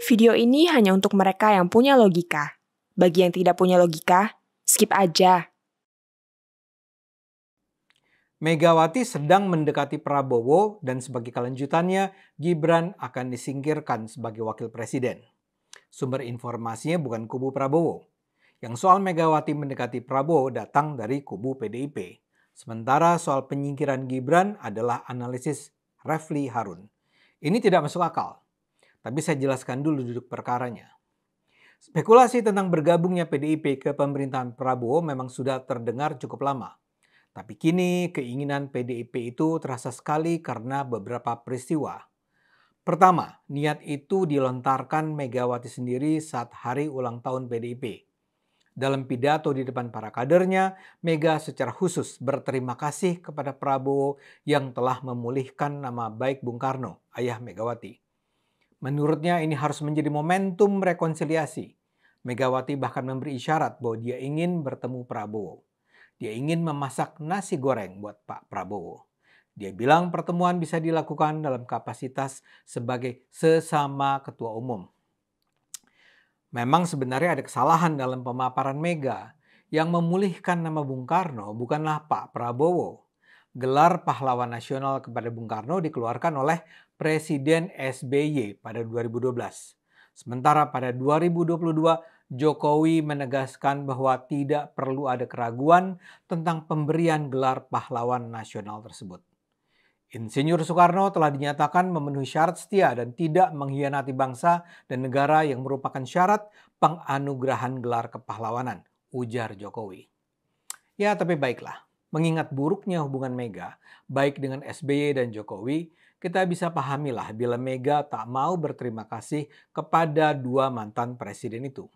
Video ini hanya untuk mereka yang punya logika. Bagi yang tidak punya logika, skip aja. Megawati sedang mendekati Prabowo dan sebagai kelanjutannya, Gibran akan disingkirkan sebagai wakil presiden. Sumber informasinya bukan kubu Prabowo. Yang soal Megawati mendekati Prabowo datang dari kubu PDIP. Sementara soal penyingkiran Gibran adalah analisis Refli Harun. Ini tidak masuk akal, tapi saya jelaskan dulu duduk perkaranya. Spekulasi tentang bergabungnya PDIP ke pemerintahan Prabowo memang sudah terdengar cukup lama. Tapi kini keinginan PDIP itu terasa sekali karena beberapa peristiwa. Pertama, niat itu dilontarkan Megawati sendiri saat hari ulang tahun PDIP. Dalam pidato di depan para kadernya, Mega secara khusus berterima kasih kepada Prabowo yang telah memulihkan nama baik Bung Karno, ayah Megawati. Menurutnya ini harus menjadi momentum rekonsiliasi. Megawati bahkan memberi isyarat bahwa dia ingin bertemu Prabowo. Dia ingin memasak nasi goreng buat Pak Prabowo. Dia bilang pertemuan bisa dilakukan dalam kapasitas sebagai sesama ketua umum. Memang sebenarnya ada kesalahan dalam pemaparan Mega. Yang memulihkan nama Bung Karno bukanlah Pak Prabowo. Gelar pahlawan nasional kepada Bung Karno dikeluarkan oleh Presiden SBY pada 2012. Sementara pada 2022, Jokowi menegaskan bahwa tidak perlu ada keraguan tentang pemberian gelar pahlawan nasional tersebut. Insinyur Soekarno telah dinyatakan memenuhi syarat setia dan tidak mengkhianati bangsa dan negara yang merupakan syarat penganugerahan gelar kepahlawanan, ujar Jokowi. Ya, tapi baiklah. Mengingat buruknya hubungan Mega, baik dengan SBY dan Jokowi, kita bisa pahamilah bila Mega tak mau berterima kasih kepada dua mantan presiden itu.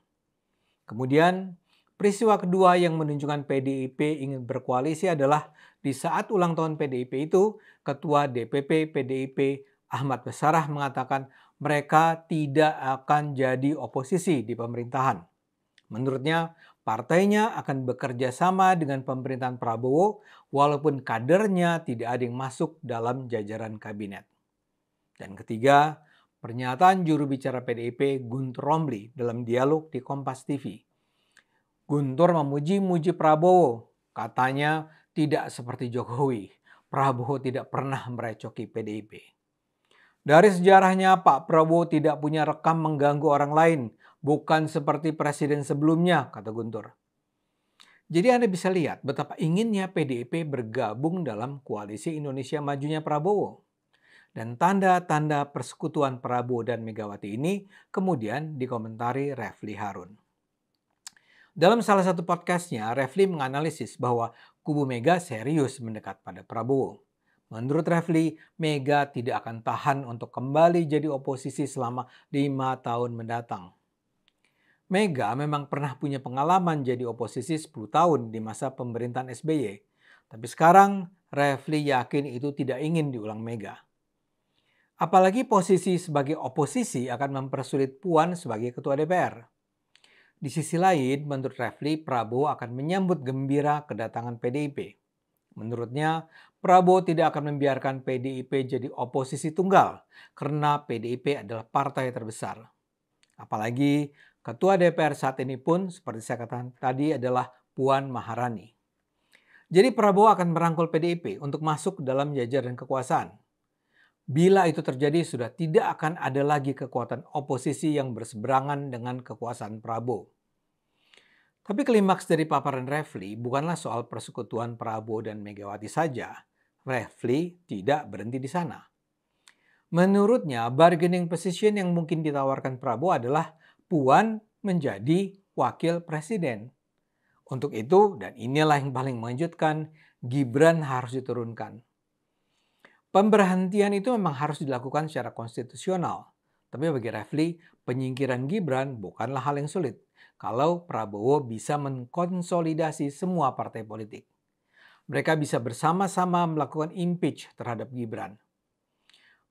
Kemudian, peristiwa kedua yang menunjukkan PDIP ingin berkoalisi adalah di saat ulang tahun PDIP itu, Ketua DPP PDIP Ahmad Basarah mengatakan mereka tidak akan jadi oposisi di pemerintahan. Menurutnya, partainya akan bekerja sama dengan pemerintahan Prabowo walaupun kadernya tidak ada yang masuk dalam jajaran kabinet. Dan ketiga, pernyataan juru bicara PDIP Guntur Romli dalam dialog di Kompas TV. Guntur memuji-muji Prabowo, katanya tidak seperti Jokowi. Prabowo tidak pernah merecoki PDIP. Dari sejarahnya, Pak Prabowo tidak punya rekam mengganggu orang lain, bukan seperti presiden sebelumnya, kata Guntur. Jadi Anda bisa lihat betapa inginnya PDIP bergabung dalam koalisi Indonesia Majunya Prabowo. Dan tanda-tanda persekutuan Prabowo dan Megawati ini kemudian dikomentari Refli Harun. Dalam salah satu podcastnya, Refli menganalisis bahwa kubu Mega serius mendekat pada Prabowo. Menurut Refli, Mega tidak akan tahan untuk kembali jadi oposisi selama 5 tahun mendatang. Mega memang pernah punya pengalaman jadi oposisi 10 tahun di masa pemerintahan SBY. Tapi sekarang, Refli yakin itu tidak ingin diulang Mega. Apalagi posisi sebagai oposisi akan mempersulit Puan sebagai ketua DPR. Di sisi lain, menurut Refli, Prabowo akan menyambut gembira kedatangan PDIP. Menurutnya, Prabowo tidak akan membiarkan PDIP jadi oposisi tunggal karena PDIP adalah partai terbesar. Apalagi ketua DPR saat ini pun seperti saya katakan tadi adalah Puan Maharani. Jadi Prabowo akan merangkul PDIP untuk masuk dalam jajaran kekuasaan. Bila itu terjadi, sudah tidak akan ada lagi kekuatan oposisi yang berseberangan dengan kekuasaan Prabowo. Tapi klimaks dari paparan Refli bukanlah soal persekutuan Prabowo dan Megawati saja. Refli tidak berhenti di sana. Menurutnya, bargaining position yang mungkin ditawarkan Prabowo adalah Puan menjadi wakil presiden. Untuk itu, dan inilah yang paling mengejutkan, Gibran harus diturunkan. Pemberhentian itu memang harus dilakukan secara konstitusional. Tapi bagi Refli, penyingkiran Gibran bukanlah hal yang sulit kalau Prabowo bisa mengkonsolidasi semua partai politik. Mereka bisa bersama-sama melakukan impeach terhadap Gibran.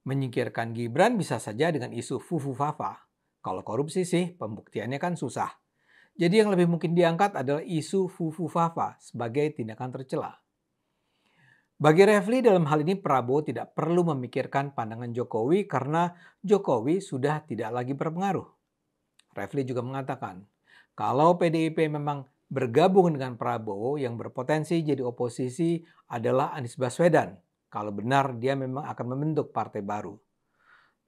Menyingkirkan Gibran bisa saja dengan isu fufu fafa. Kalau korupsi sih pembuktiannya kan susah. Jadi yang lebih mungkin diangkat adalah isu fufu fafa sebagai tindakan tercela. Bagi Refli dalam hal ini Prabowo tidak perlu memikirkan pandangan Jokowi karena Jokowi sudah tidak lagi berpengaruh. Refli juga mengatakan, kalau PDIP memang bergabung dengan Prabowo, yang berpotensi jadi oposisi adalah Anies Baswedan. Kalau benar dia memang akan membentuk partai baru.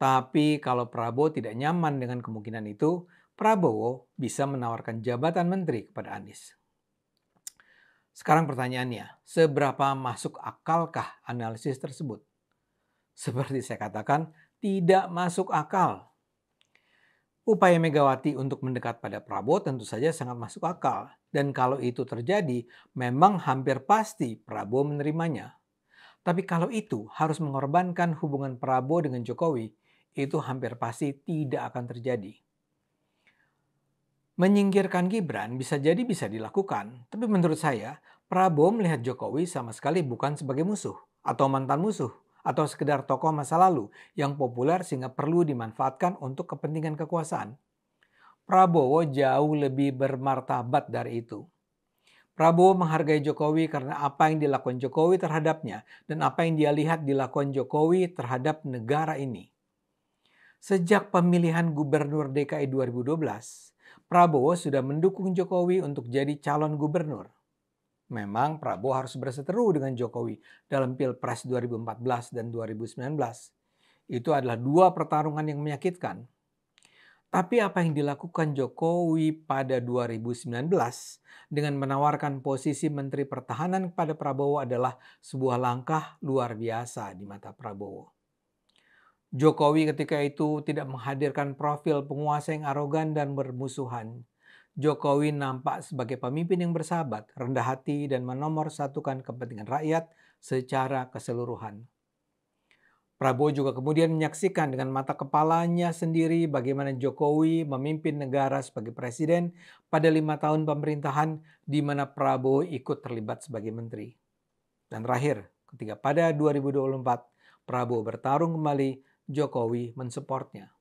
Tapi kalau Prabowo tidak nyaman dengan kemungkinan itu, Prabowo bisa menawarkan jabatan menteri kepada Anies. Sekarang pertanyaannya, seberapa masuk akalkah analisis tersebut? Seperti saya katakan, tidak masuk akal. Upaya Megawati untuk mendekat pada Prabowo tentu saja sangat masuk akal. Dan kalau itu terjadi, memang hampir pasti Prabowo menerimanya. Tapi kalau itu harus mengorbankan hubungan Prabowo dengan Jokowi, itu hampir pasti tidak akan terjadi. Menyingkirkan Gibran bisa dilakukan, tapi menurut saya Prabowo melihat Jokowi sama sekali bukan sebagai musuh atau mantan musuh atau sekedar tokoh masa lalu yang populer sehingga perlu dimanfaatkan untuk kepentingan kekuasaan. Prabowo jauh lebih bermartabat dari itu. Prabowo menghargai Jokowi karena apa yang dilakukan Jokowi terhadapnya dan apa yang dia lihat dilakukan Jokowi terhadap negara ini. Sejak pemilihan Gubernur DKI 2012, Prabowo sudah mendukung Jokowi untuk jadi calon gubernur. Memang Prabowo harus berseteru dengan Jokowi dalam Pilpres 2014 dan 2019. Itu adalah dua pertarungan yang menyakitkan. Tapi apa yang dilakukan Jokowi pada 2019 dengan menawarkan posisi Menteri Pertahanan kepada Prabowo adalah sebuah langkah luar biasa di mata Prabowo. Jokowi ketika itu tidak menghadirkan profil penguasa yang arogan dan bermusuhan. Jokowi nampak sebagai pemimpin yang bersahabat, rendah hati, dan menomorsatukan kepentingan rakyat secara keseluruhan. Prabowo juga kemudian menyaksikan dengan mata kepalanya sendiri bagaimana Jokowi memimpin negara sebagai presiden pada 5 tahun pemerintahan di mana Prabowo ikut terlibat sebagai menteri. Dan terakhir, ketika pada 2024 Prabowo bertarung kembali, Jokowi mensupportnya.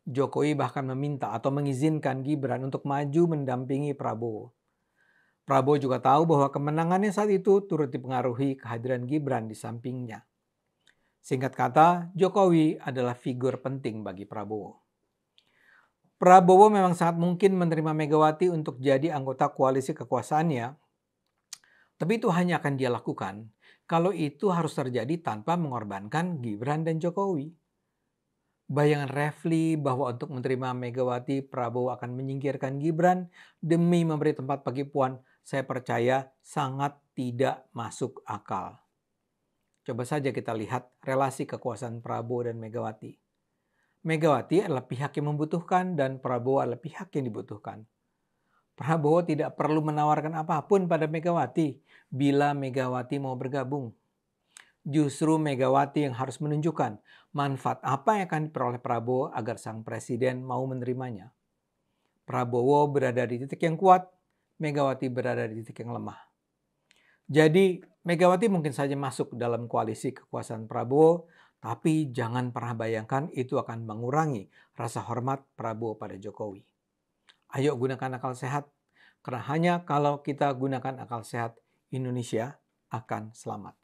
Jokowi bahkan meminta atau mengizinkan Gibran untuk maju mendampingi Prabowo. Prabowo juga tahu bahwa kemenangannya saat itu turut dipengaruhi kehadiran Gibran di sampingnya. Singkat kata, Jokowi adalah figur penting bagi Prabowo. Prabowo memang sangat mungkin menerima Megawati untuk jadi anggota koalisi kekuasaannya, tapi itu hanya akan dia lakukan kalau itu harus terjadi tanpa mengorbankan Gibran dan Jokowi. Bayangan Refli bahwa untuk menerima Megawati, Prabowo akan menyingkirkan Gibran demi memberi tempat bagi Puan, saya percaya sangat tidak masuk akal. Coba saja kita lihat relasi kekuasaan Prabowo dan Megawati. Megawati adalah pihak yang membutuhkan dan Prabowo adalah pihak yang dibutuhkan. Prabowo tidak perlu menawarkan apapun pada Megawati bila Megawati mau bergabung. Justru Megawati yang harus menunjukkan manfaat apa yang akan diperoleh Prabowo agar sang presiden mau menerimanya. Prabowo berada di titik yang kuat, Megawati berada di titik yang lemah. Jadi Megawati mungkin saja masuk dalam koalisi kekuasaan Prabowo, tapi jangan pernah bayangkan itu akan mengurangi rasa hormat Prabowo pada Jokowi. Ayo gunakan akal sehat, karena hanya kalau kita gunakan akal sehat, Indonesia akan selamat.